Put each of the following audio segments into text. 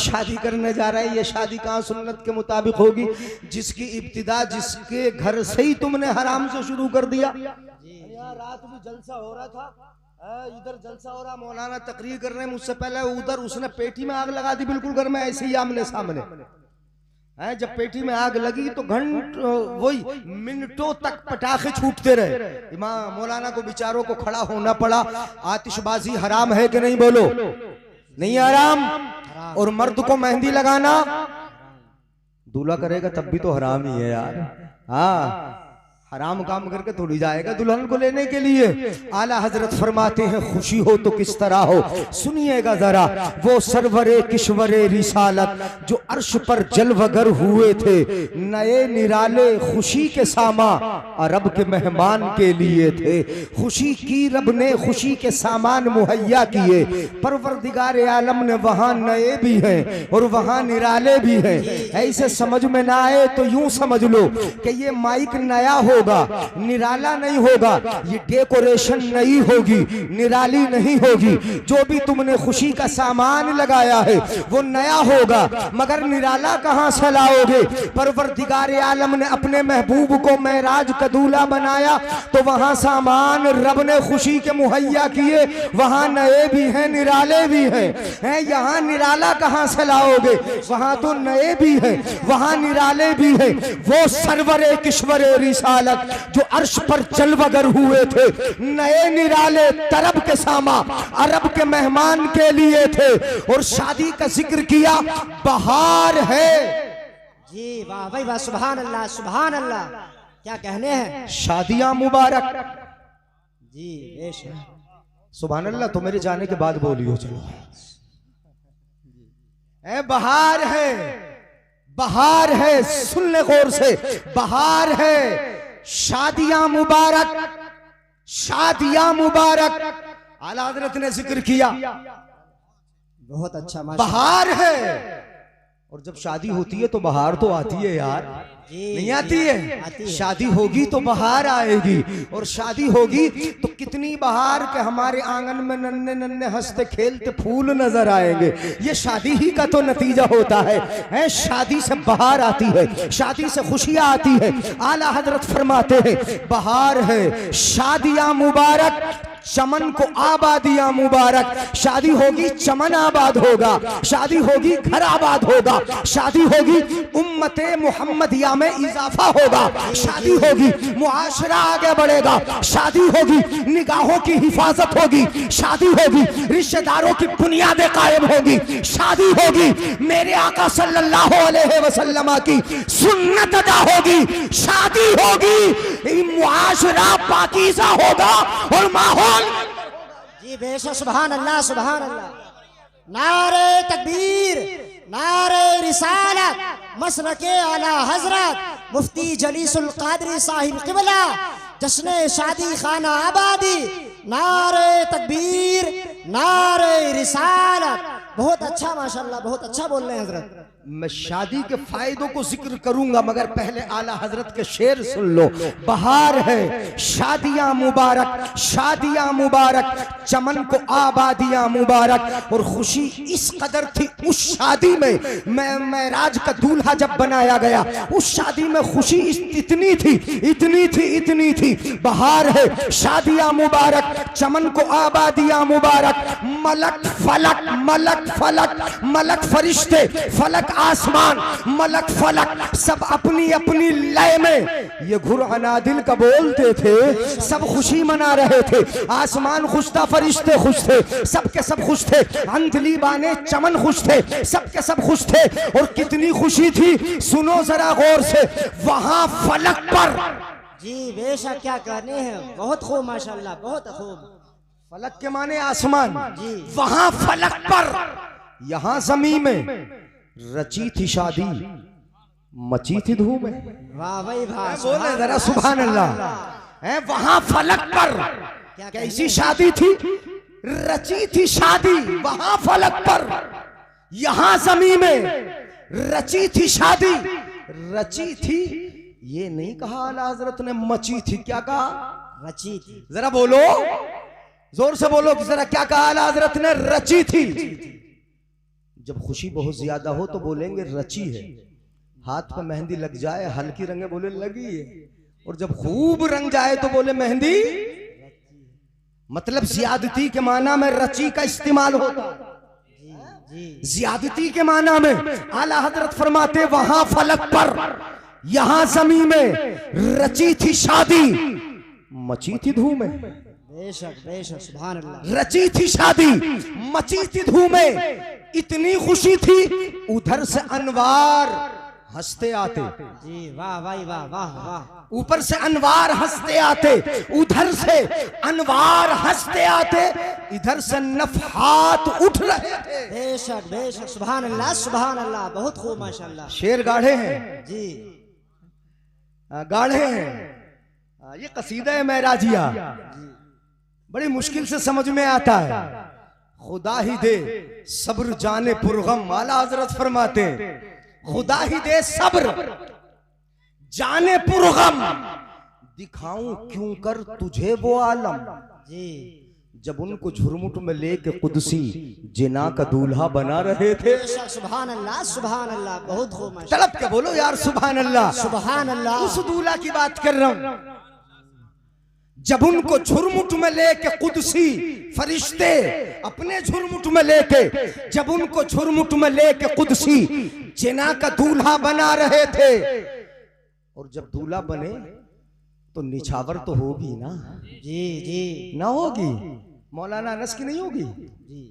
शादी करने जा रहा है, ये शादी कहाँ सुन्नत के मुताबिक होगी जिसकी इब्तिदा जिसके घर से ही तुमने हराम से शुरू कर दिया। यहाँ रात भी जलसा हो रहा था, इधर जलसा हो रहा, मौलाना तकरीर कर रहे हैं, मुझसे पहले उधर उसने पेटी में आग लगा दी, बिल्कुल घर में ऐसे ही आमने सामने है। जब पेटी में आग लगी तो वही मिनटों तक पटाखे छूटते रहे। इमाम मौलाना को बेचारों को खड़ा होना पड़ा। आतिशबाजी हराम है कि नहीं, बोलो नहीं हराम। और मर्द को मेहंदी लगाना दूल्हा करेगा तब भी तो हराम ही है यार। हाँ, हराम काम करके थोड़ी जाएगा दुल्हन को लेने के लिए। आला हजरत फरमाते हैं खुशी हो तो किस तरह हो, सुनिएगा जरा। वो सरवरे किश्वरे रिसालत जो अर्श पर जलवगर हुए थे, नए निराले खुशी के सामा अरब के मेहमान के लिए थे। खुशी की रब ने खुशी के सामान मुहैया किए, परवरदिगार आलम ने वहां नए भी हैं और वहां निराले भी हैं। ऐसे समझ में ना आए तो यूं समझ लो कि ये माइक नया हो, निराला नहीं होगा, ये डेकोरेशन नई होगी, निराली नहीं होगी। जो भी तुमने खुशी का सामान लगाया है वो नया होगा, मगर निराला कहां से लाओगे। परवरदिगार आलम ने अपने महबूब को मेराज का दूल्हा बनाया तो वहां सामान रब ने खुशी के मुहैया किए, वहां नए भी हैं निराले भी हैं। यहाँ निराला कहां से लाओगे, वहां तो नए भी हैं वहां निराले भी हैं। वो सरवरे किश्वरे रिसालत जो अर्श पर जलवगर हुए थे, नए निराले तरब के सामा अरब के मेहमान के लिए थे। और शादी का जिक्र किया, बहार है जी। वाह भाई वाह, सुभान अल्लाह सुभान अल्लाह, क्या कहने हैं। शादियां मुबारक जी बेशक। सुभान अल्लाह। तो मेरे जाने के बाद बोलियो, चलो बहार है, बहार है, सुन ले गौर से, बहार है। शादियां मुबारक, शादियां मुबारक। आला हजरत ने जिक्र किया, बहुत अच्छा, बहार है। और जब शादी होती है तो बहार तो आती है यार, नहीं आती है? शादी होगी तो बहार आएगी, और शादी होगी तो कितनी बहार के हमारे आंगन में नन्हे नन्हे हंसते खेलते फूल नजर आएंगे। ये शादी ही का तो नतीजा होता है। शादी से बहार आती है, शादी से खुशियां आती है। आला हजरत फरमाते हैं बहार है, शादियां मुबारक, चमन को आबादियां मुबारक। शादी होगी चमन आबाद होगा, शादी होगी घर आबाद होगा, शादी होगी उम्मते मुहम्मदिया में इजाफा होगा, शादी होगी मुआशरा आगे बढ़ेगा, शादी होगी निगाहों की हिफाजत होगी, शादी होगी रिश्तेदारों की बुनियादें कायम होगी, शादी होगी मेरे आका सल्लल्लाहु अलैहि वसल्लम की सुन्नत अदा होगी, शादी होगी मुआशरा पाकीज़ा होगा और माहौल जी बेशक। सुभान अल्लाह सुभान अल्लाह। नारे तकबीर, नारे रिसालत, मसलके आला हजरत मुफ्ती जलीसुल कादरी साहिब क़िबला, जश्न शादी खाना आबादी। नारे तकबीर, नारे रिसालत। बहुत अच्छा माशाल्लाह, बहुत अच्छा बोल रहे हैं हजरत। मैं शादी के फायदों को जिक्र करूंगा, मगर पहले आला हजरत के शेर सुन लो। बहार है, शादियां मुबारक, शादियां मुबारक, चमन को आबादियां मुबारक। और खुशी इस कदर थी उस शादी में, मेराज का दूल्हा जब बनाया गया उस शादी में खुशी इतनी थी, इतनी थी, इतनी थी। बहार है, शादियां मुबारक, चमन को आबादियां मुबारक। मलक फलक, मलक फलक, मलक फरिश्ते, फलक आसमान, मलक फलक, सब अपनी अपनी लय में ये घुर अनादिल का बोलते थे। सब खुशी मना रहे थे, आसमान खुश था, फरिश्ते खुश थे, सबके सब खुश थे, अंधली बाने चमन खुश थे, सबके सब खुश थे। और कितनी खुशी थी सुनो जरा गौर से। वहां फलक पर जी बेशक, क्या कहने हैं, बहुत खूब माशाल्लाह, बहुत खूब। फलक के माने आसमान, वहां फलक पर, यहां ज़मीन में रची थी शादी, मची थी धूम। वाह भाई वाह, बोले जरा सुभान अल्लाह। वहां फलक पर कैसी शादी थी, रची थी शादी वहां फलक पर, यहां ज़मीन में रची थी शादी। रची थी ये नहीं कहा आला हजरत ने, मची थी। क्या कहा? रची थी। जरा बोलो, जोर से बोलो जरा, क्या कहा आला हजरत ने? रची थी। जब खुशी बहुत ज्यादा हो तो बोलेंगे रची है, हाथ पे मेहंदी लग जाए हल्की रंगे बोले लगी है, और जब खूब रंग जाए तो बोले मेहंदी, मतलब ज्यादती के माना में रची का इस्तेमाल होता। ज्यादती के माना में आला हजरत फरमाते वहां फलक पर यहां जमीन में रची थी शादी, मची थी धूम में। बेशक सुभान अल्लाह। रची थी शादी, मची थी धूमें, इतनी खुशी थी उधर से अनवार हंसते आते। जी वाह भाई वाह वाह वाह। ऊपर से अनवार हंसते आते, उधर से अनवार हंसते आते, इधर से नफहात उठ रहे थे। बेशक सुभान अल्लाह बहुत खूब माशाल्लाह। शेर गाढ़े हैं जी, गाढ़े हैं। ये कसीदा है महराजिया, बड़ी मुश्किल से समझ में आता है। खुदा ही दे सब्र जाने पुरगम, आला हजरत फरमाते खुदा ही दे सब्र जाने पुरगम, दिखाऊं क्यों कर तुझे वो आलम। जी, जब उनको झुरमुट में लेके कुदसी जिना का दूल्हा बना रहे थे। सुभान अल्लाह बहुत खूब माशाल्लाह। तड़प के बोलो यार सुभान अल्लाह। सुभान अल्लाह। उस दूल्हा की बात कर रहा हूं जब उनको झुरमुट में लेके कुदसी फरिश्ते अपने झुरमुट में लेके, जब उनको झुरमुट में लेके कुदसी जिना का दूल्हा बना रहे थे। और जब दूल्हा बने तो निछावर तो होगी ना। जी जी, ना होगी, मौलाना अनस की नहीं होगी जी,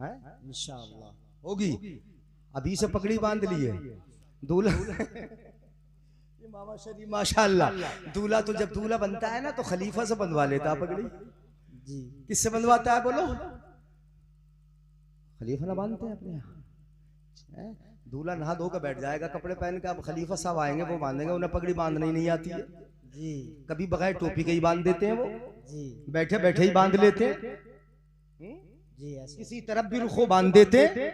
है इंशाअल्लाह होगी। अभी से पगड़ी बांध ली है दूल्हा। मामा शरीफ माशाल्लाह। दूल्हा तो जब दूल्हा बनता है ना तो खलीफा से बंधवा लेता है पगड़ी। जी, किससे बंधवाता है बोलो? खलीफा ना बांधते हैं अपने यहाँ। दूल्हा नहा धो के बैठ जाएगा कपड़े पहन के, अब खलीफा साहब आएंगे वो बांधेंगे, उन्हें पगड़ी बांधनी नहीं आती है। जी, कभी बगैर टोपी के ही बांध देते हैं वो, जी, बैठे बैठे ही बांध लेते हैं, जी, ऐसे किसी तरफ भी रुखो बांध देते हैं।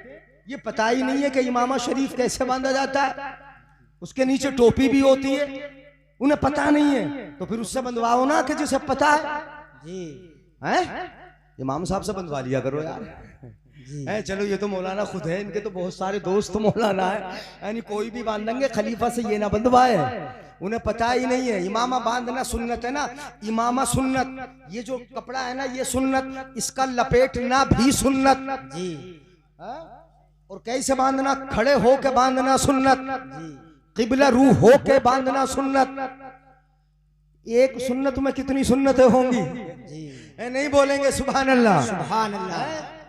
ये पता ही नहीं है कि इमामा शरीफ कैसे बांधा जाता है, उसके नीचे टोपी भी होती है, उन्हें पता नहीं है। तो फिर उससे बंधवाओ ना कि जिसे पता है। जी, हैं? इमाम साहब से बंधवा लिया करो यार। जी, है चलो ये तो मौलाना खुद है, इनके तो बहुत सारे दोस्त मौलाना है, यानी कोई भी बांधेंगे खलीफा से ये ना बंधवाए, उन्हें पता ही नहीं है। इमामा बांधना सुन्नत है ना, इमामा सुन्नत। ये जो कपड़ा है ना ये सुन्नत, इसका लपेटना भी सुन्नत। जी, और कैसे बांधना? खड़े होके बांधना सुन्नत, जी, किबला रूह होके बांधना सुन्नत। एक सुन्नत में कितनी सुन्नतें होंगी? जी, नहीं बोलेंगे सुभान अल्लाह। सुभान अल्लाह।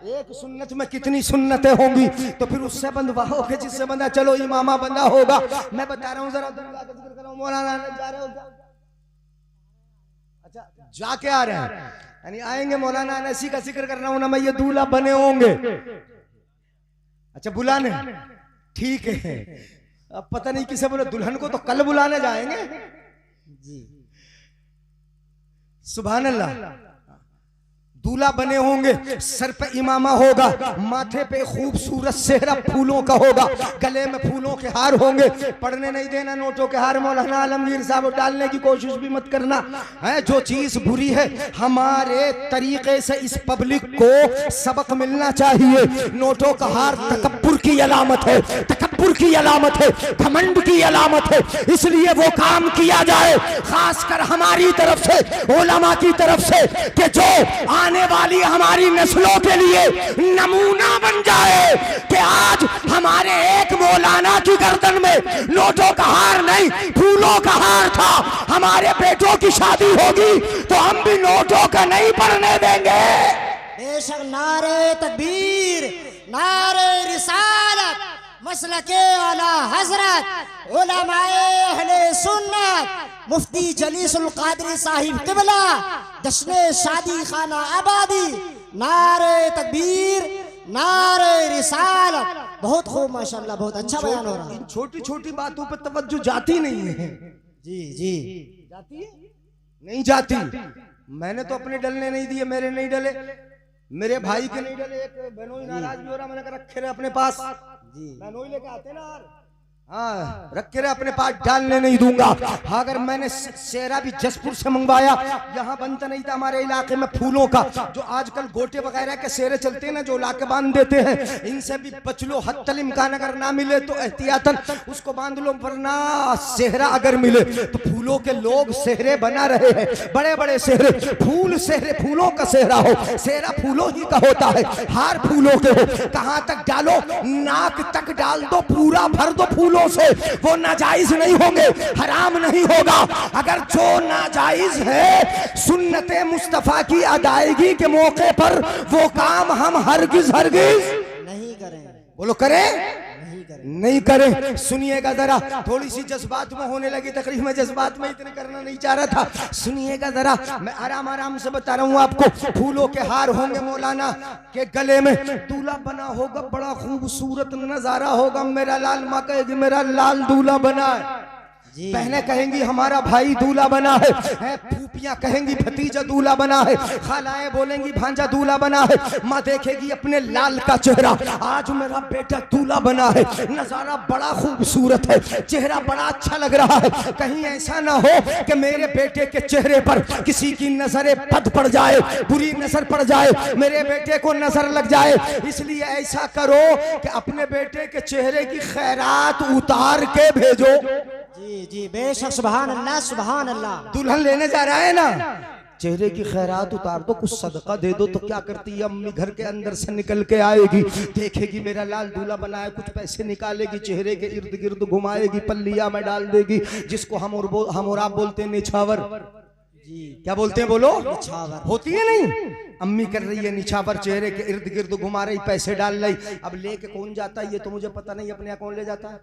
एक सुन्नत में कितनी सुन्नतें होंगी, तो फिर उससे बंधवाओ के जिससे बंधा। चलो इमामा बंधा होगा, मैं बता रहा हूँ जरा जिक्र कर रहा हूँ। मौलाना जा रहे हो क्या? अच्छा जाके आ रहे हैं, यानी आएंगे मौलाना अनसी का जिक्र कर रहा हूँ ना मैं, ये दूल्हा बने होंगे। अच्छा बुलाने, ठीक है। अब पता नहीं किसे बोले, दुल्हन को तो कल बुलाने जाएंगे। जी, सुभान अल्लाह। दूल्हा बने होंगे, सर पे इमामा होगा, माथे पे खूबसूरत सेहरा फूलों का होगा, गले में फूलों के हार होंगे। पढ़ने नहीं देना नोटों के हार मौलाना आलमगीर साहब, डालने की कोशिश भी मत करना है। जो चीज बुरी है हमारे तरीके से इस पब्लिक को सबक मिलना चाहिए। नोटों का हार तकब्बुर की अलामत है, तकब्बुर की अलामत है, घमंड की अलामत है। इसलिए वो काम किया जाए खासकर हमारी तरफ से, उलमा की तरफ से, कि जो आने वाली हमारी नस्लों के लिए नमूना बन जाए कि आज हमारे एक मौलाना की गर्दन में नोटों का हार नहीं फूलों का हार था। हमारे बेटों की शादी होगी तो हम भी नोटों का नहीं पढ़ने देंगे। बेशक नारे तकबीर, नारे रिसालत, मसलके आला हजरत उलमाए अहले सुन्नत मुफ्ती जलीसुल कादरी साहिब किबला जश्न शादी खाना आबादी। नारे तकबीर, नारे रिसालत। बहुत खूब माशाल्लाह, बहुत अच्छा बयान हो रहा है। इन छोटी छोटी बातों पर तवज्जो जाती नहीं है। जी जी, जाती है? नहीं जाती। मैंने तो अपने डलने नहीं दिए, मेरे नहीं डले, मेरे भाई के नहीं डले। एक बहनोई नाराज भी हो रहा, मैंने कहा रखे रहे अपने पास। जी, बहनोई लेके आते ना यार, हाँ रख के रहे, अपने पास डालने नहीं दूंगा। अगर मैंने सेहरा भी जसपुर से मंगवाया, यहाँ बनता नहीं था हमारे इलाके में फूलों का, जो आजकल गोटे वगैरह के सेहरे चलते हैं ना, जो लाके बांध देते हैं, इनसे भी बच लो। हत्तल इम्कान अगर ना मिले तो एहतियातन उसको बांध लो, वरना सेहरा अगर मिले तो फूलों के लोग सेहरे बना रहे हैं, बड़े बड़े सेहरे, फूल सेहरे, फूलों का सेहरा हो, सेहरा फूलों ही का होता है, हार फूलों के हो। कहां तक डालो? नाक तक डाल दो, पूरा भर दो फूलों से, वो नाजायज नहीं होंगे, हराम नहीं होगा। अगर जो नाजायज है सुन्नते मुस्तफा की अदायगी के मौके पर वो काम हम हरगिज हरगिज नहीं करें। बोलो करें नहीं करें। सुनिएगा जरा, थोड़ी सी जज्बात में होने लगी तकरीर में, जज्बात में इतने करना नहीं चाह रहा था। सुनिएगा जरा, मैं आराम आराम से बता रहा हूँ आपको। फूलों के हार होंगे मौलाना के गले में, दूल्हा बना होगा, बड़ा खूबसूरत नजारा होगा। मेरा लाल माँ कहेगी मेरा लाल दूल्हा बना है, बहनें कहेंगी हमारा भाई दूल्हा बना है, फूफियां कहेंगी भतीजा दूल्हा बना है, खालाएं बोलेंगी भांजा दूल्हा बना है, माँ देखेगी अपने लाल का चेहरा, आज मेरा बेटा दूल्हा बना है, नजारा बड़ा खूबसूरत है, चेहरा बड़ा अच्छा लग रहा है। कहीं ऐसा ना हो कि मेरे बेटे के चेहरे पर किसी की नजरें बद पड़ जाए, बुरी नजर पड़ जाए, मेरे बेटे को नजर लग जाए। इसलिए ऐसा करो कि अपने बेटे के चेहरे की खैरात उतार के भेजो। जी जी बेशक, सुभान अल्लाह सुभान अल्लाह। दुल्हन लेने जा रहा है ना, चेहरे की खैरात उतार दो, कुछ सदका दे दो। तो क्या करती है अम्मी, घर के अंदर से निकल के आएगी, देखेगी मेरा लाल दूल्हा बना है, कुछ पैसे निकालेगी, चेहरे के इर्द गिर्द घुमाएगी, पल्लिया में डाल देगी, जिसको हम और आप बोलते हैं निछावर। जी क्या बोलते हैं बोलो? निछावर होती है नहीं, अम्मी कर रही है निछावर, चेहरे के इर्द गिर्द घुमा रही, पैसे डाल रही। अब लेके कौन जाता है ये तो मुझे पता नहीं, अपने यहाँ कौन ले जाता है?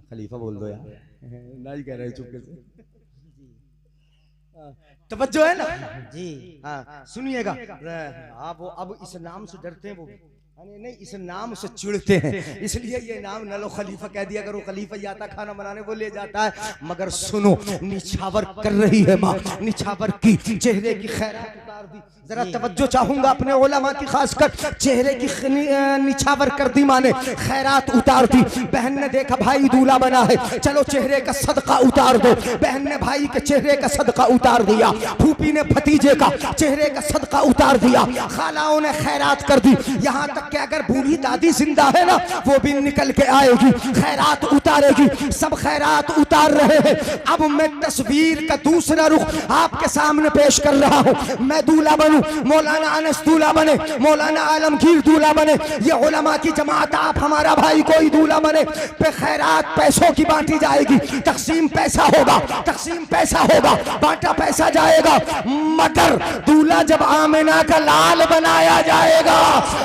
खलीफा बोल दो यार, नहीं कह रहे चुपके से, तवज्जो है ना जी। हाँ सुनिएगा, आप वो अब इस नाम से डरते हैं, वो नहीं इस नाम से चिढ़ते हैं, इसलिए ये नाम न लो, खलीफा कह दिया करो। खलीफा आता खाना बनाने वो ले जाता है, मगर सुनो निछावर कर रही है माँ, निछावर की चेहरे की खैरात उतार दी। जरा तवज्जो चाहूंगा अपने उलमा की, खासकर चेहरे की निछावर कर दी माँ ने, खैरात उतार दी। बहन ने देखा भाई दूल्हा बना है, चलो चेहरे का सदका उतार दो। बहन ने भाई के चेहरे का सदका उतार दिया, फूफी ने भतीजे का चेहरे का सदका उतार दिया, खालाओं ने खैरात कर दी। यहाँ तक कि अगर बूढ़ी दादी जिंदा है ना, वो भी निकल के आएगी, खैरात उतारेगी। सब खैरात उतार रहे हैं। अब मैं तस्वीर का दूसरा रुख आपके सामने पेश कर रहा हूँ। मैं दूल्हा बनूं, मौलाना अनस दूल्हा बने, मौलाना आलमगीर दूल्हा बने, ये उलमा की जमात, आप हमारा भाई कोई दूल्हा बने, पे खैरात पैसों की बांटी जाएगी, तकसीम पैसा होगा, तकसीम पैसा होगा, बांटा पैसा जाएगा। मगर दूल्हा जब आमिना का लाल बनाया जाएगा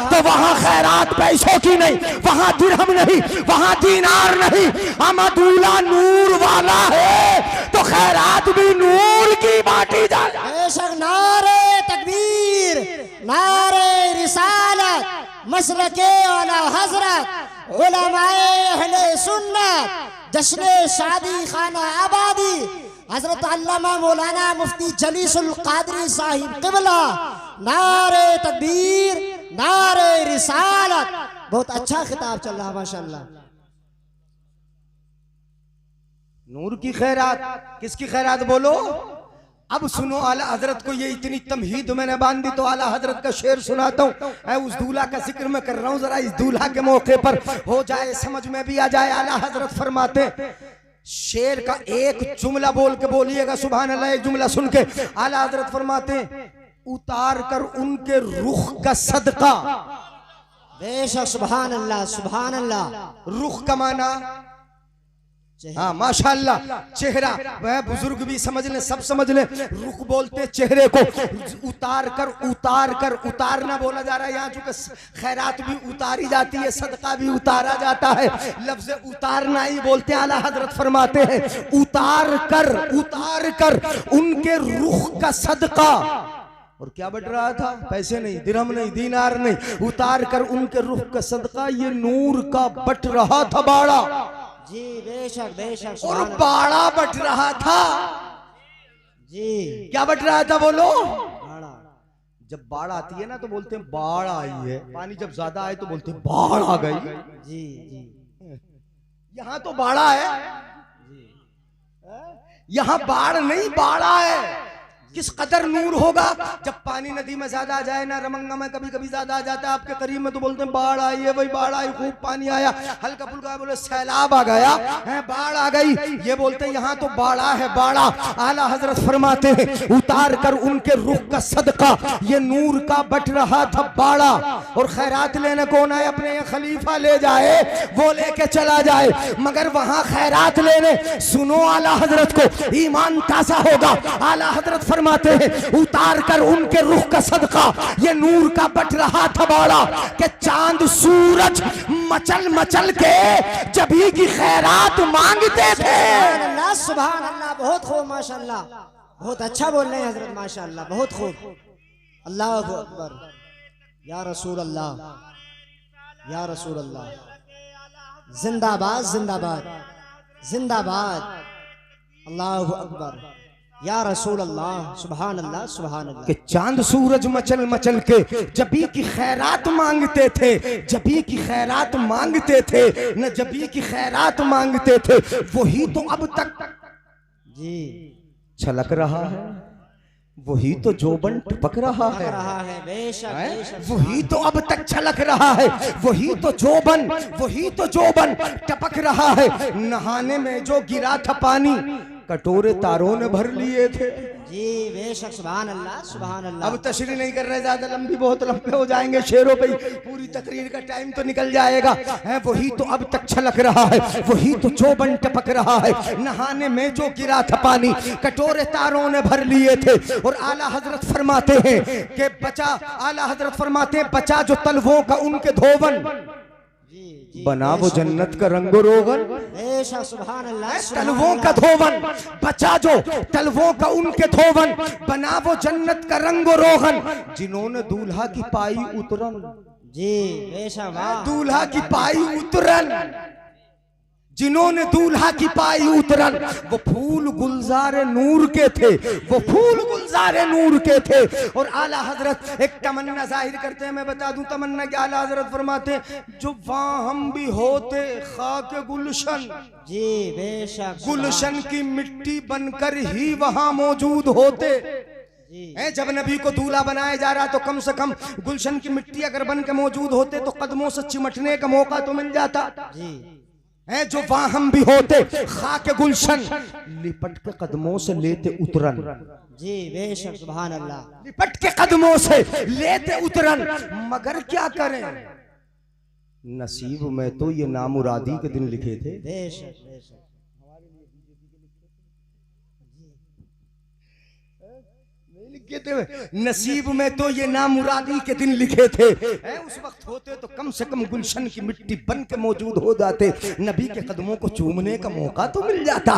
तो वहां खैरात पैसों की नहीं, वहां दिरहम नहीं, वहां दीनार नहीं, हम दूल्हा नूर वाला है तो खैरात भी नूर की बांटी जाएगी। बेशक, नारे तकबीर, नारे रिसालत, मसलके आला हजरत, उलमाए अहले सुन्नत, जश्न शादी खाना आबादी, हजरत अल्लामा मौलाना मुफ्ती जलीसुल कादरी साहिब क़िबला। नारे तकबीर, नारे रिसालत। बहुत अच्छा खिताब चल रहा माशाअल्लाह। नूर की खैरात, किसकी खैरात बोलो? अब सुनो, आला हजरत को ये इतनी तमहीद मैंने बांधी तो आला हजरत का शेर सुनाता हूँ। उस दूल्हा का जिक्र मैं कर रहा हूँ, जरा इस दूल्हा के मौके पर हो जाए, समझ में भी आ जाए। आला हजरत फरमाते, शेर का एक जुमला बोल के बोलिएगा सुभान अल्लाह। एक जुमला सुन के आला हजरत फरमाते, उतार कर उनके रुख का सदका। बेशक, सुभान अल्लाह सुभान अल्लाह। रुख का माना, हाँ माशाअल्लाह, चेहरा, वह बुजुर्ग भी समझ ले, सब समझ ले। रुख बोलते चेहरे को, उतार कर, उतार कर, उतारना बोला जा रहा है यहाँ, चूंकि खैरात भी उतारी जाती है, सदका भी उतारा जाता है, लफ्ज उतारना ही बोलते हैं। आला हजरत फरमाते हैं, उतार कर उनके रुख का सदका। और क्या बट रहा था? पैसे नहीं, दिरहम नहीं, दीनार नहीं, उतार कर उनके रुख का सदका, ये नूर का बट रहा था बाड़ा। जी बेशक बेशक। और बाड़ा बट रहा था जी। क्या बट रहा था बोलो? बाड़ा। जब बाढ़ आती है ना तो बोलते हैं बाढ़ आई है, पानी जब ज्यादा आए तो बोलते हैं बाढ़ आ गई। जी जी। यहाँ तो बाड़ा है, यहाँ बाढ़ नहीं बाड़ा है। किस कदर नूर होगा जब पानी नदी में ज्यादा आ जाए ना, रमंगा में कभी कभी ज्यादा आ जाता है, आपके करीब में तो बोलते हैं बाढ़ आई है, वही बाढ़ आई, खूब पानी आया, हल्का फुल्का बोले सैलाब आ गया है, बाढ़ आ गई, ये बोलते हैं यहाँ तो बाड़ा है बाड़ा। आला हजरत फरमाते हैं उतार कर उनके रुख का सदका ये नूर का बट रहा था बाड़ा। और खैरात लेने कौन आए, अपने खलीफा ले जाए वो लेके चला जाए, मगर वहां खैरात लेने सुनो आला हजरत को ईमान ताजा होगा। आला हजरत फरमाते हैं उतार कर उनके रुख का सदका ये नूर का बट रहा था बाड़ा कि चांद सूरज मचल मचल के जभी की खैरात मांगते थे। अल्लाह सुभान अल्लाह, बहुत खूब माशाअल्लाह, बहुत अच्छा बोल रहे हैं हजरत माशाअल्लाह, बहुत खूब। अल्लाह अकबर, या रसूल अल्लाह, या रसूल अल्लाह, जिंदाबाद जिंदाबाद जिंदाबाद, अल्लाह अकबर, या रसूल अल्लाह, सुभान अल्लाह सुभान अल्लाह। कि चांद सूरज मचल मचल के जबी की खैरात मांगते थे, जबी की खैरात मांगते थे, न जबी की खैरात मांगते थे, वही तो अब तक जी छलक रहा है, वही तो जोबन टपक रहा है, बेशक बेशक, वही तो अब तक छलक रहा है, वही तो जोबन, वही तो जोबन टपक रहा है। नहाने में जो गिरा था पानी कटोरे तारों ने भर लिए थे। जी बेशक, सुभान अल्लाह सुभान अल्लाह। अब तशरीह नहीं कर रहे, ज्यादा लंबी बहुत लंबे हो जाएंगे, शेरों पे पूरी तकरीर का टाइम तो निकल जाएगा। है वही तो अब तक छलक रहा है, वही तो जोबन टपक रहा है। नहाने में जो गिरा था पानी कटोरे तारों ने भर लिए थे। और आला हजरत फरमाते हैं कि बचा, आला हजरत फरमाते हैं बचा जो तलवों का उनके धोवन, बना वो जन्नत का रंगो रोगन। सुभान अल्लाह, तलवों का धोवन बचा जो तलवों का उनके धोवन, बना वो जन्नत का रंगो रोगन। जिन्होंने दूल्हा की पाई उतरन, जी बेशक, दूल्हा की पाई उतरन, जिन्होंने दूल्हा की पाई उतरन, वो फूल गुलजार नूर के थे, वो फूल गुलजार नूर के थे। और आला हजरत एक तमन्ना जाहिर करते हैं, मैं बता दूं तमन्ना क्या। आला हजरत फरमाते हैं जो वहां हम भी होते खाक गुलशन, जी बेशक, गुलशन की मिट्टी बनकर ही वहां मौजूद होते। जब नबी को दूल्हा बनाया जा रहा तो कम से कम गुलशन की मिट्टी अगर बन के मौजूद होते तो कदमों से चिमटने का मौका तो मिल जाता। है जो वहां हम भी होते खाके गुलशन, लिपट के कदमों से लेते उतरन। जी बेशक, सुभान अल्लाह, लिपट के कदमों से लेते उतरन। मगर क्या करें, नसीब में तो ये नामुरादी के दिन लिखे थे। बेशक बेशक, नसीब में तो ये नामुरादी के दिन लिखे थे। उस वक्त होते तो कम से कम गुलशन की मिट्टी बन के मौजूद हो जाते, नबी के कदमों को चूमने का मौका तो मिल जाता।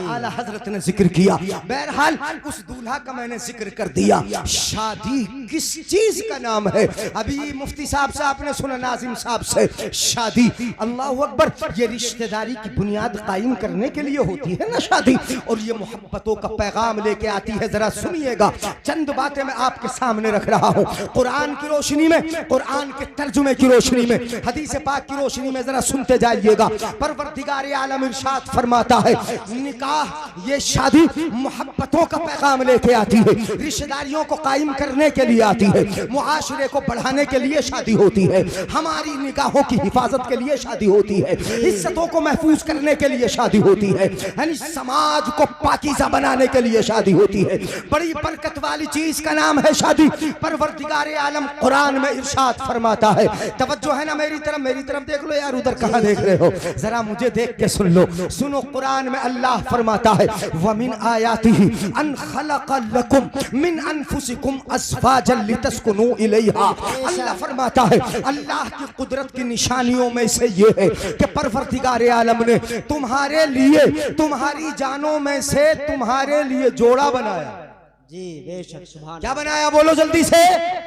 आला हजरत ने जिक्र किया, बहरहाल उस दूल्हा का मैंने जिक्र कर दिया। शादी किस चीज का नाम है, अभी मुफ्ती साहब से आपने सुना, नाजिम साहब से, शादी अल्लाह अकबर ये रिश्तेदारी की बुनियाद कायम करने के लिए होती है ना शादी, और ये मोहब्बतों का पैगाम लेके आती है। जरा सुनिएगा, चंद बातें मैं आपके सामने रख रहा हूँ, कुरान की रोशनी में, कुरान के तर्जुमे की रोशनी में, हदीस पाक की रोशनी में, जरा सुनते जाइएगा। परवरदिगार आलम इरशाद फरमाता है निकाह ये शादी मोहब्बतों का पैगाम लेके आती है, रिश्तेदारियों को कायम करने के लिए आती है, मुआशरे को बढ़ाने के लिए शादी होती है, हमारी निकाहों की हिफाजत के लिए शादी होती है, इज्जतों को महफूज करने के लिए शादी होती है, यानी समाज को पाकीज़ा बनाने के लिए शादी होती है। बड़ी बरकत वाली चीज का नाम है शादी। परवरदिगार आलम कुरान में इरशाद फरमाता है, तवज्जो है ना मेरी तरफ देख लो यार, उधर कहां देख रहे हो, जरा मुझे देख के सुन लो, सुनो। कुरान में अल्लाह फरमाता है वमिन आयातिही अन खलक़ लकुम मिन अनफुसिकुम अज़वाजन लितस्कुनू इलैहा। अल्लाह फरमाता है अल्लाह की कुदरत की निशानियों में से ये है कि परवरदिगार आलम ने तुम्हारे लिए, तुम्हारी जानों में से तुम्हारे लिए जोड़ा बनाया। जी बेशक, सुभान, क्या बनाया बोलो जल्दी से,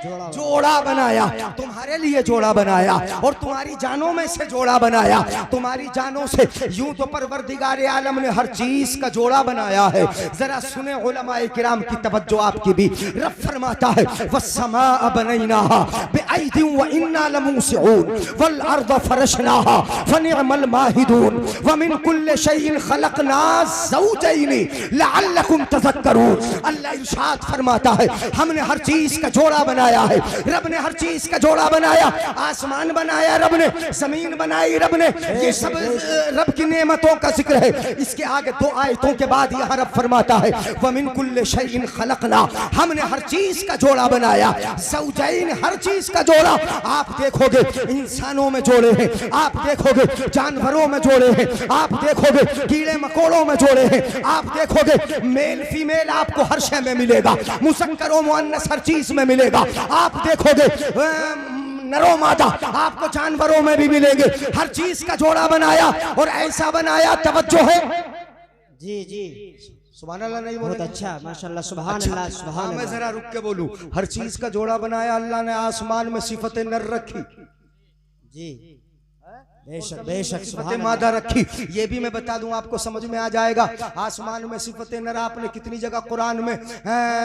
जोड़ा बनाया, तुम्हारे लिए जोड़ा बनाया और तुम्हारी जानों में से जोड़ा बनाया। तुम्हारी जानों से यूं तो परवरदिगार आलम ने हर चीज का जोड़ा बनाया है। जरा सुने उलमाए किराम की तवज्जो आपकी भी। रब फरमाता है वस्समाअ बनैनाहा बिअयदिन व इन्ना लमूसिऊन वल अर्द फरशनाहा फनिअमल माहिदून व मिन कुल्लि शैइन खलकना ज़ौजैन लअल्लकुम तज़क्करून। अल्लाह इरशाद फरमाता है हमने हर चीज का जोड़ा बनाया है। रब ने हर चीज का जोड़ा बनाया। आसमान बनाया रब ने, जमीन बनाई रब ने। ये सब रब की नेमतों का जिक्र है। इसके आगे दो आयतों के बाद यहाँ रब फरमाता है वमिन कुल्लि शैइन खलकना, हमने हर चीज का जोड़ा बनाया। ज़ौजैन, हर चीज का जोड़ा। आप देखोगे इंसानों में जोड़े हैं, आप देखोगे जानवरों में जोड़े हैं, आप देखोगे कीड़े मकोड़ों में जोड़े हैं, आप देखोगे मेल फीमेल आपको हर शय में मिलेगा, मुसक्कर और मुअन्नस हर चीज में मिलेगा। आप देखोगे नरो मादा आपको जानवरों में भी मिलेंगे। हर चीज का जोड़ा बनाया और ऐसा बनाया, तवज्जो है जी जी, सुभान अल्लाह नहीं बहुत बोलेंगे? अच्छा, माशाल्लाह, सुभान अल्लाह, सुभान मैं अल्लाह। जरा रुक के बोलूं। हर चीज का जोड़ा बनाया अल्लाह ने। आसमान में सिफत नर रखी जी, बेशक बेशक, सिफत सुभान मादा रखी। ये भी मैं बता दूं आपको समझ में आ जाएगा। आसमान में सिफत नर आपने कितनी जगह कुरान में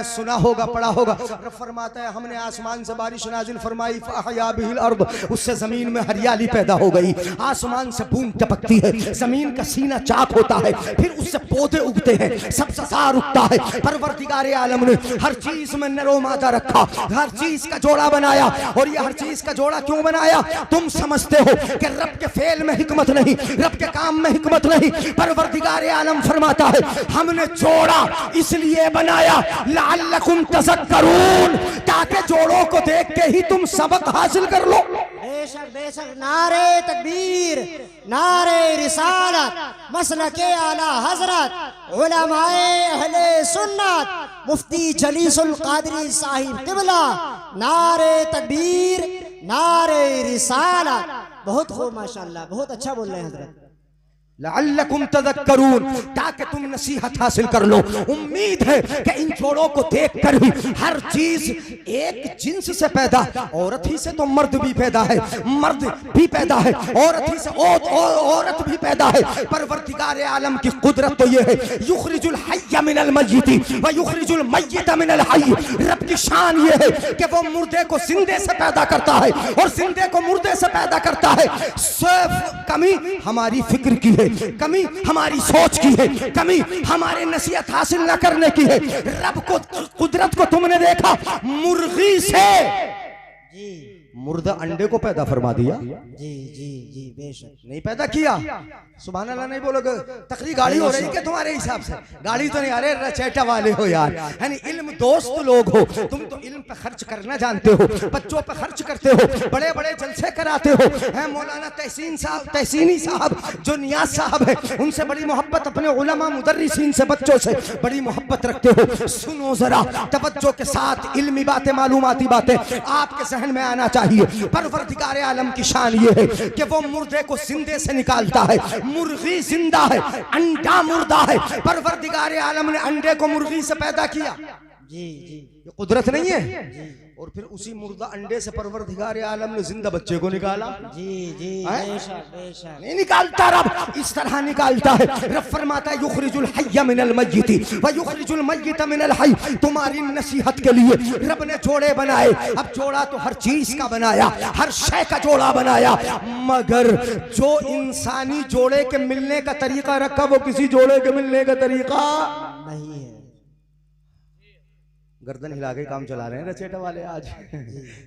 सुना होगा, पढ़ा होगा। रब फरमाता है हमने आसमान से बारिश नाजिल फरमाई फअहया बिहिल अर्द, उससे जमीन में हरियाली पैदा हो गई। आसमान से बूंद टपकती है, जमीन का सीना चाक होता है, फिर उससे पौधे उगते हैं, सब्ज़ार उगता है। परवरदिगार आलम ने हर चीज में नरो मादा रखा, हर चीज का जोड़ा बनाया। और ये हर चीज का जोड़ा क्यों बनाया? तुम समझते हो कि रब के फेल में हिकमत नहीं, रब के काम में हिकमत नहीं। परवरदिगार आलम फरमाता है हमने जोड़ा इसलिए बनाया लअल्लकुम तज़क्करून, ताकि जोड़ों को देख के ही तुम सबक हासिल कर लो। बेशक बेशक, नारे तकबीर, नारे रिसालत, मसलके आला हजरत उलमाए अहले सुन्नत मुफ्ती जलीसुल कादरी साहिब किबला, नारे तकबीर, नारे रिसालत। बहुत खूब, माशाल्लाह, बहुत अच्छा बोल रहे हैं हजरत। लअल्लकुम तज़क्करून, ताकि तुम नसीहत हासिल कर लो। उम्मीद है कि इन जोड़ों को देखकर ही हर चीज एक जिन्स से पैदा, औरत ही से तो मर्द भी पैदा है, मर्द भी पैदा है, औरत ही से औरत भी पैदा है। परवरदिगार आलम की कुदरत तो ये है युखरिजुल हय्य मिनल मय्यिति व युखरिजुल मय्यिता मिनल हय्य। रब की शान ये है कि वो मुर्दे को जिंदे से पैदा करता है और जिंदे को मुर्दे से पैदा करता है। सिर्फ कमी हमारी फिक्र की है, कमी हमारी सोच की है, कमी हमारे नसीहत हासिल न करने की है। रब को कुदरत को तुमने देखा, मुर्गी से जी मुर्दा अंडे को पैदा फरमा दिया, जी जी जी, बेशक नहीं पैदा किया। सुभान अल्लाह नहीं बोलोगे? तकरीर गाड़ी हो रही है क्या तुम्हारे हिसाब से? गाड़ी तो नहीं, अरे रचेटा वाले हो यार, यानी इल्म दोस्त लोग हो तुम, तो इल्म पे खर्च करना जानते हो, बच्चों पे खर्च करते हो, बड़े बड़े जलसे कराते हो। है मौलाना तहसीनी साहब जो नियाज साहब है, उनसे बड़ी मोहब्बत, अपने उलमा मुदर्रिसीन से, बच्चों से बड़ी मोहब्बत रखते हो। सुनो जरा तवज्जो के साथ, इल्मी बातें, मालूमाती बातें आपके जहन में आना चाहिए। परवरदिगार आलम की शान ये है कि वो मुर्दे को जिंदे से निकालता है। मुर्गी जिंदा है, अंडा मुर्दा है। परवरदिगार आलम ने अंडे को मुर्गी से पैदा किया। जी जी, ये कुदरत नहीं है? और फिर उसी मुर्दा अंडे से परवरदिगार आलम ने जिंदा बच्चे को निकाला। जी जी, बेशक बेशक, नहीं निकालता रब, इस तरह निकालता है। रब फरमाता है युखरिजुल हय्य मिनल मय्यिति व युखरिजुल मय्यिता मिनल हय्य। तुम्हारी नसीहत के लिए रब ने जोड़े बनाए। अब जोड़ा तो हर चीज का बनाया, हर शय का जोड़ा बनाया, मगर जो इंसानी जोड़े के मिलने का तरीका रखा वो किसी जोड़े के मिलने का तरीका नहीं है। गर्दन हिला के काम चला रहे हैं रचेटा वाले आज।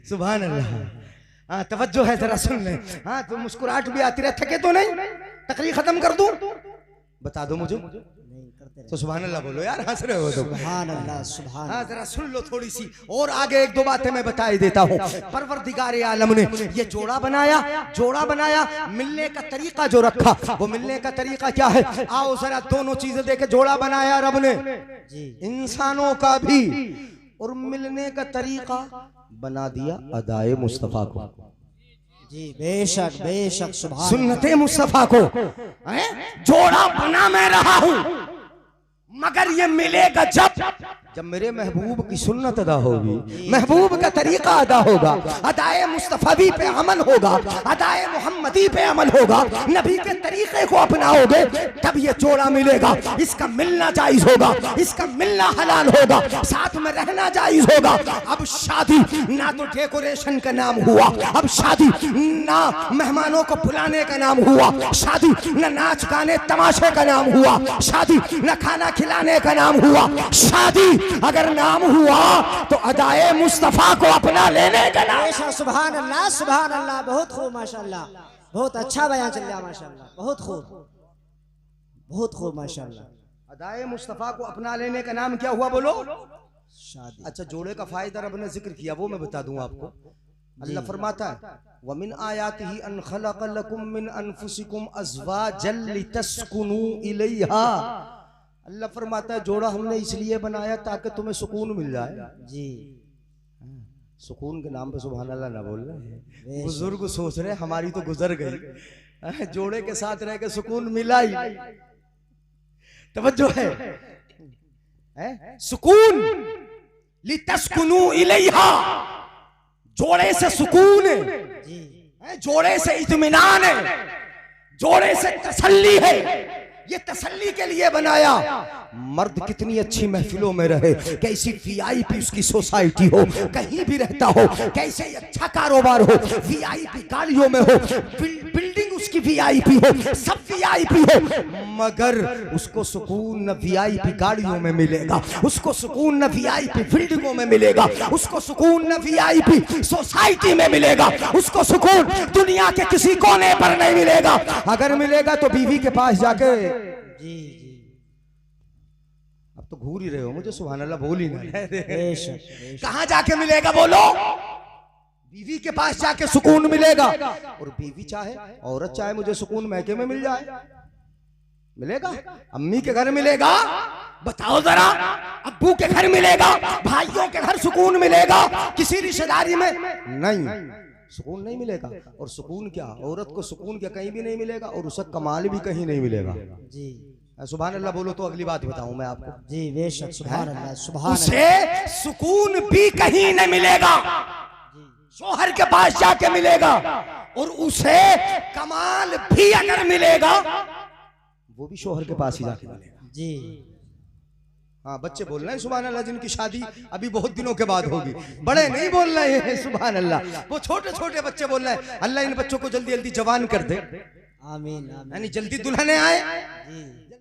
सुभान अल्लाह। हाँ तवज्जो है, जरा सुन ले। हाँ तो मुस्कुराहट भी आती रहे, थके तो नहीं? तकरीर खत्म कर दूं? बता दो मुझे। तो सुभान अल्लाह बोलो यार, हंस रहे हो तो। सुभान अल्लाह, सुभान। हाँ जरा सुन लो थोड़ी सी और आगे एक दो बातें मैं बता ही देता हूँ। परवरदिगार आलम ने ये जोड़ा बनाया, मिलने का तरीका जो रखा, वो मिलने का तरीका क्या है? आओ जरा दोनों चीजें देखे। जोड़ा बनाया रब ने इंसानों का भी, और मिलने का तरीका बना दिया अदाए मुस्तफा को। जी बेशक बेशक, सुभान। सुन्नते मुस्तफा को जोड़ा बना मैं रहा हूं, मगर ये मिलेगा जब जब मेरे महबूब की सुन्नत अदा होगी, महबूब का तरीका अदा होगा, अदाए मुस्तफवी पे अमल होगा, अदाए मोहम्मदी पे अमल होगा, नबी के तरीके को अपनाओगे, तब ये जोड़ा मिलेगा। इसका मिलना जायज होगा, इसका मिलना हलाल होगा, साथ में रहना जायज होगा। अब शादी ना तो डेकोरेशन का नाम हुआ, अब शादी ना मेहमानों को बुलाने का नाम हुआ, शादी ना नाच गाने तमाशे का नाम हुआ, शादी ना खाना खिलाने का नाम हुआ। शादी अगर नाम हुआ तो अदाए मुस्तफा को अपना लेने का नाम। बेशक, सुभान अल्लाह, सुभान अल्लाह। बहुत खूब माशाल्लाह, बहुत अच्छा बयान चल रहा माशाल्लाह, बहुत खूब, बहुत खूब माशाल्लाह। अदाए मुस्तफा को अपना लेने का नाम क्या हुआ बोलो? शादी। अच्छा, जोड़े का फायदा रब ने जिक्र किया, वो मैं बता दूं आपको। अल्लाह फरमाता है वमिन आयातिही अन खलक़ लकुम मिन अनफुसिकुम अज़वाजन लितस्कुनू इलैहा। अल्लाह फरमाता है जोड़ा हमने इसलिए बनाया ताकि तुम्हें सुकून मिल जाए। जी, सुकून के नाम पे सुभान अल्लाह ना बोल रहे। बुजुर्ग सोच रहे हमारी तो गुजर गई, जोड़े के साथ रह के सुकून मिला ही। तवज्जो है, सुकून लितस्कुनू इलैहा, जोड़े से सुकून है, जोड़े से इत्मीनान है, जोड़े से तसल्ली है। ये तसल्ली के लिए बनाया। मर्द कितनी अच्छी महफिलों में रहे, कैसी वीआईपी उसकी सोसाइटी हो, कहीं भी रहता हो, कैसे अच्छा कारोबार हो, वीआईपी गाड़ियों में हो, बिल्डिंग उसकी वीआईपी हो, सब वीआईपी हो, मगर उसको सुकून न वीआईपी गाड़ियों में मिलेगा, उसको सुकून न वीआईपी बिल्डिंगों में मिलेगा, उसको सुकून न वीआईपी सोसाइटी में मिलेगा, उसको सुकून दुनिया के किसी कोने पर नहीं मिलेगा। अगर मिलेगा तो बीवी के पास जाके। जी जी, अब तो घूर ही रहे हो, मुझे सुभान अल्लाह बोल ही नहीं। बेशक, कहां जाके मिलेगा बोलो? बीवी के पास जाके सुकून मिलेगा। और बीवी चाहे, औरत चाहे मुझे सुकून मैके में मिल जाए, मिलेगा? अम्मी के घर मिलेगा? बताओ जरा। अब्बू के घर मिलेगा? भाइयों के घर सुकून मिलेगा? किसी रिश्तेदारी में नहीं, सुकून नहीं मिलेगा। और सुकून क्या, औरत को सुकून क्या कहीं भी नहीं मिलेगा, और उसका कमाल भी कहीं नहीं मिलेगा। जी, सुभान अल्लाह बोलो तो अगली बात बताऊं मैं आपको। जी बेशक, सुभान अल्लाह, सुभान उसे सुकून भी कहीं नहीं मिलेगा, शोहर के पास जाके मिलेगा। और उसे कमाल भी अगर मिलेगा वो भी शोहर के पास ही जाके मिलेगा। जी, हाँ, बच्चे बोल रहे हैं सुभान अल्लाह, जिनकी शादी अभी बहुत दिनों के बाद होगी, बड़े नहीं बोल रहे हैं सुभान अल्लाह, वो छोटे छोटे बच्चे बोल रहे हैं। अल्लाह इन बच्चों को जल्दी जल्दी जवान कर दे, आमीन आमीन, यानी जल्दी दुल्हने आए। जी।